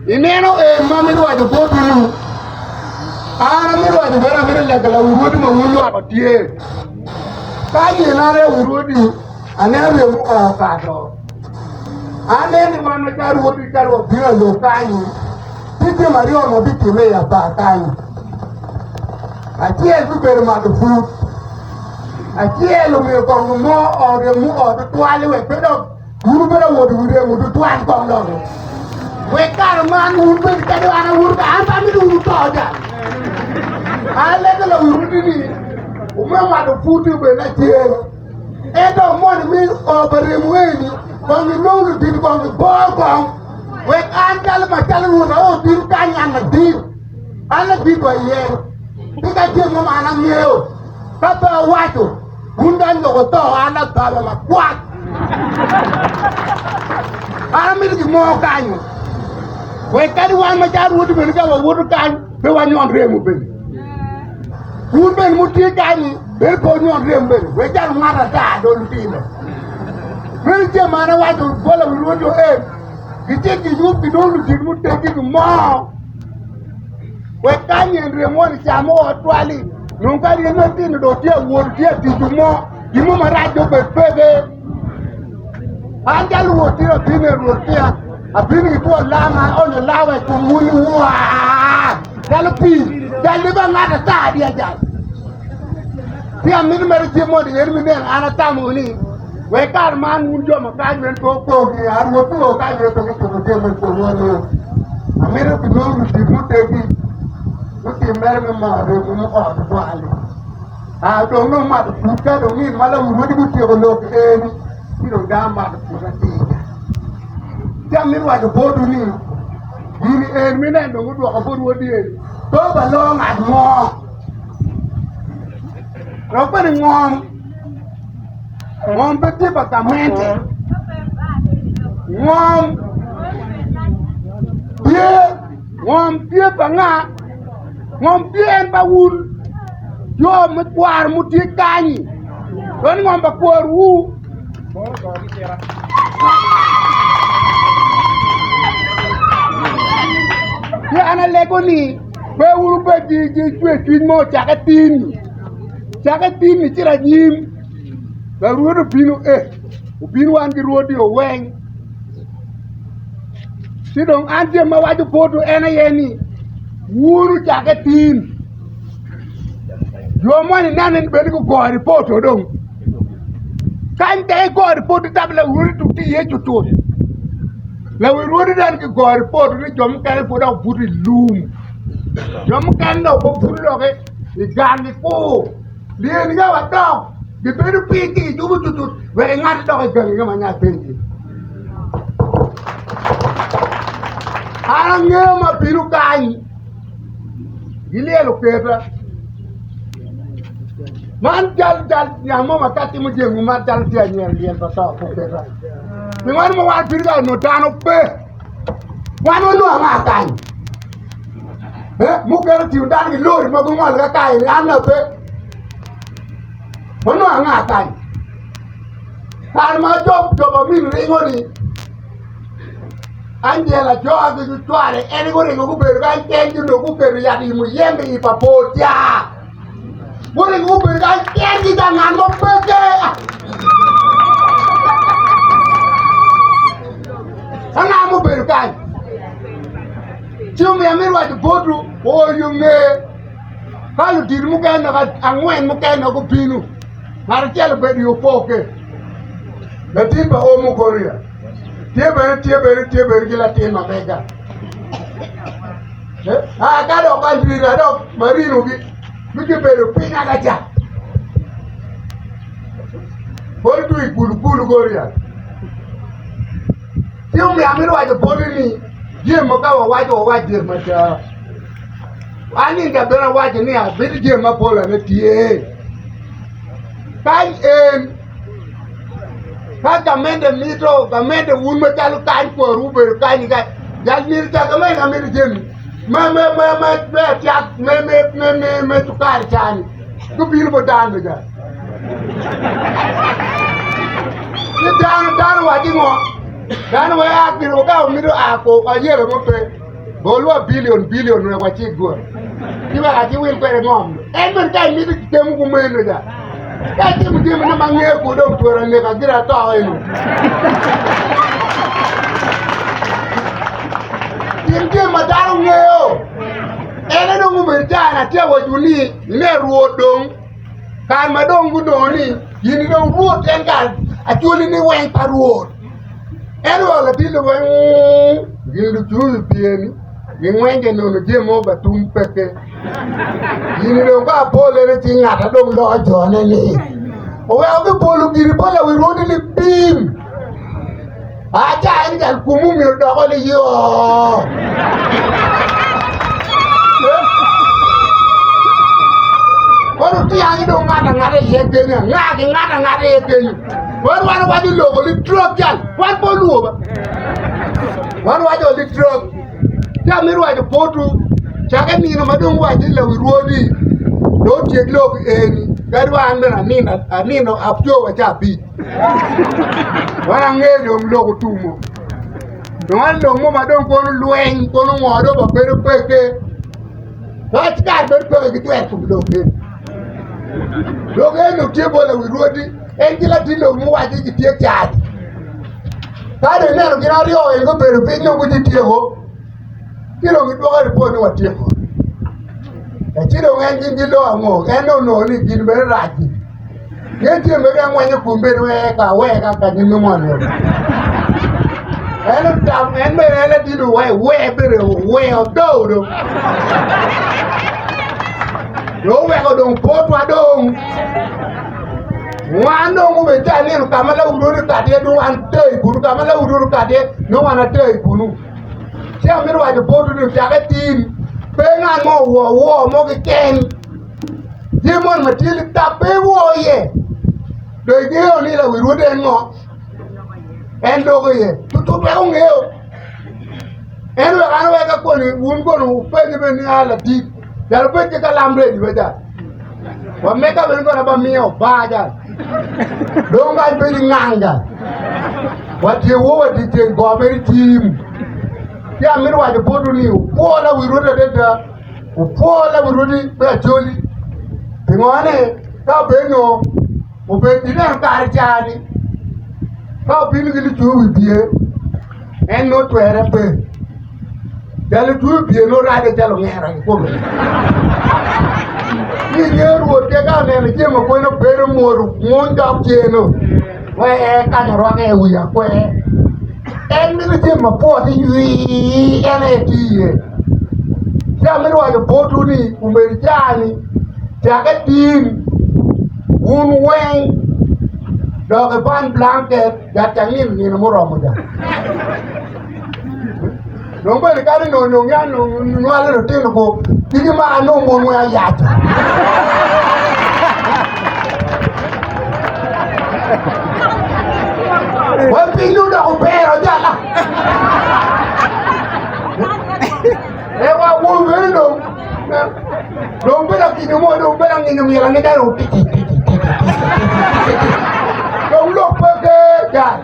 Ineno mami do ajo bodu nu. Ana mi do ajo vera vera la gala urodi mo wulu abatie. Kaji na re urodi anere mu ka do. Ane ni mama karu wodi karu bira lo kanyi. Titi Mario mo bitime ya ba kanyi. Atie ku ber ma do fu. Atie lo me ko mo o de mu o to ale we pedo. Guru bera wodi wure mu do twan ko lo. We kar man wur be kado ana wur ba amba mi wur to ja. Ale de la wur ni. O me ma do futu be na tie. E do mo ni mi o bare mu ni. Ko mi no lu di ko mi bo ko. We kan dal ma dal wur o di kan ana di. Ana di ko ye. Ti ka je mo ana mi o. Ka to wa to. Bunda ndo to ana ta ma kwa. Ana mi di mo kanyo. We kadi wan ma jaar wutu ben ga wutu kan be wa ñon remu ben wur ben mu ti gani be ko ñon rem ben we jaar ngata ta do lu ti be be je mana wa do bola lu do e ki te ki yu bi do lu ti mu te ki mo we kan yen remu ni chamo o twali non ka ri no ti do ti wur ti ti ju mo di mo ma ra do be be anjal wo ti o ti ne ro ti abini ko lama onyo lawe ko muni wa dalapi daliba ngata ta dia ja dia min mer ti mo di ermi den ana tamu ni we kar man mun jo ma ka men to ko ki har wo to ka je to ko de men ko no amere ko do di mo te ki ko ti mer me ma re ko mo ko to ali a do no ma do ka do ni mala wo di ko ti ko lo ke ni ti do da ma do ko ti Jamir wa do bodu ni yini mi ne do do ko bodu wodi to ba lo ngat mo ro pa ni ngom be ti ba ka mente ngom pie ba nga ngom pie en ba wul yo mu kwar mu ti kani don ngom ba kwar wu ya ana lego ni be wuru be di twi mo chakatin ni tira nyim ba ruodo binu ubinu an di ruodi o wen sidong anje ma waju bodu ena yeni wuru chakatin yo mani nanen be ko go report odong kan te go report tabla wuru tu ti ye chuto la we rodi dan ki go report ni jom kan fo da buri lum jom kan no bo buri lo ke igani ko lien ga wa do di beru piti jubu tutut we ngat do ke gan ga nya penji arang ma biru kai gilelo peta man jal ya mo makati mo je mo ma jal ti anyen lien pa ta ko peta mi wan mo wa pirga no tano pe wan no nga kan mu kero ti dan ki lori mo mo ga kai ni an pe mo no nga kan par ma job mi ri ngoni angela jo agi ju tware eni gore ngo be ga tenju no ku be ya di mu yembe I papotia gore ngo be ga tenju da ngan mo pe ana mo beru kai chumi amirwa de bodu o yume kalu dir mu kai na angwen mu kai na ko pinu mar kel be yo poke na timba o mo koria tiebe gila tima mega kada o kan bira do marino bi ke beru pina gacha por tu ikulu goria Yung mi amiru aja bodi ni, dia makawa wajir macam, ani nggak benar wajir ni, beri dia mapola ni tie, kan kamende mitro, kamende un macam kan ko ruber kan ni kan, jal mirca kamende amir jem, tiap tukar cani, tu biru bodan juga, ni dan wajir mo. Dan we akiro ka miro ako ayere mope. Bolwa billion na kwa chigwa. Kiba ati wil kwere ngom. Every time ni temu kumeno ja. Ka temu na mangye ko do tora ne ka gira to eno. Tinge madaru ngeo. Ele no ngumerja na tia wajuni ne ruodong. Kan madong gudoni yini no Rwot engal Acholi ni wen paruot. Ero la dilo wen gilu chu pieni. Ngwenge no jemo batum peke. Yini no ba pole ne tinga dong lo jone ni. O wa be polu giri pole wi rodi ni pim. Aja engal kumu mi do ko le yo. Waru tiang itu ngada yekenya, ngada yekenya. Waru wajib logo li drug jan, wan polu ba. Waru wajib li drug. Jam miru wajib potu, jaga ni nama dong wajib lawi ruodi. Do tiek logo eni, kadwa anda nino apjo wajib bi. Wan ngeri logo tumo. Wan logo madong kono lueng, kono ngodo ba pero peke. Wat kar ber gitu etu logo. Logo no tiebo la wirodi engila tilo mu waji tie chat kare nero girario engo pero pinyo guji tiego kilo gidwa report wa tiego e tiro ngi ndilo ango eno no ni gin be raji ngeti me ga nwanye kumbe we ka ni mo ne eno tam en me ele tilo we bere we odo Yo weko dong potwa dong. Wando ngube tani kamala uduru kade do ante buru kamala uduru kade no wana te bunu. Se amiru wa potu ni jagatin. Penga wo mo ke ken. Jimon matili tape wo ye. Do geo ni la wirude ngo. Endo go ye. Tutu pe ngeo. Endo kana weka ko ni ungo no pe ni ala ti. Jalo peke kalambre di baja. Wa meka ben ko na ba mio baja. Do ngai be nganga. Wa ti wo wa ti te go be team. Ya miru wa de bodu ni po la wi roda de da. Po la wi rodi be Acholi. Pingone ka be no. O be ti na ka chani. Ka bi ni chu wi bie. En no to ere pe. Jalo tu bie no rade jalo ngera ko me. Ni Rwot ke ka ne je mo ko no pero moru monda cheno. We ka no ro ke wi ya ko en mi je mo po ti wi ene ti e. Ya mi wa botu ni umerijani. Jaga tin un wen do ke ban blanket ya tangin ni no mo ro mo ja. No puede caer no ale lo tiene ko tigi ma no mo ya yato wa pindu da ko pero jala e wa wo vendo no puede que no mo puede ni no ya ni da ro no lo puede ya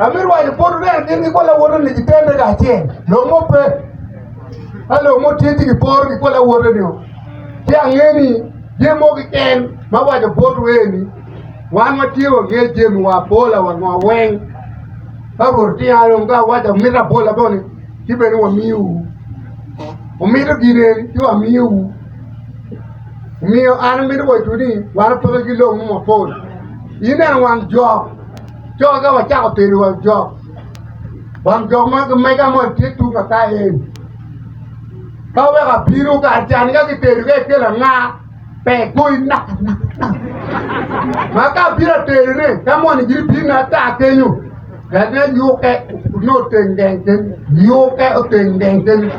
Amiru wa report na ni ko la woro ni tende ga che lo mo pe alo mo titi ki por ki ko la woro ni o ti angeni je mo ki ken ma wa report we ni wan ma ti o ge je mi wa bola wa no wen ka ro ti alo ga wa da mira bola boni ki be no miu o mira gire ti wa miu an mi ro ju ni wa pa ki lo mo pol ina wan job cho các bạn chào tiền rồi cho bằng cho mấy cái món thiết thu cả cái em các bạn gặp pinu cả chán các cái tiền cái là nga bè cùi nặng mà các pinu tiền này các món gì pinu là ta cái nhủ cái này vô cái nó tiền đèn tiền vô cái tiền đèn tiền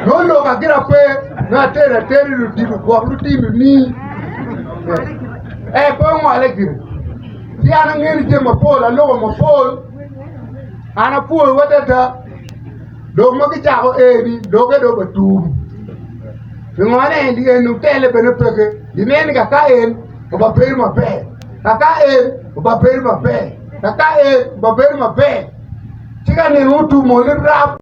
nó lo cả cái là pe nó tiền là tiền được đi được qua được đi được ni bao nhiêu là cái si ana ngeni je mapol alogo mapol ana pol wadata do magi jago edi do ke do batum ngone ndi enu tele bene peke dineni ka kaen o ba peri ma pe ka kaen o ba peri ma pe kaka baber maber chika ni utu moli rap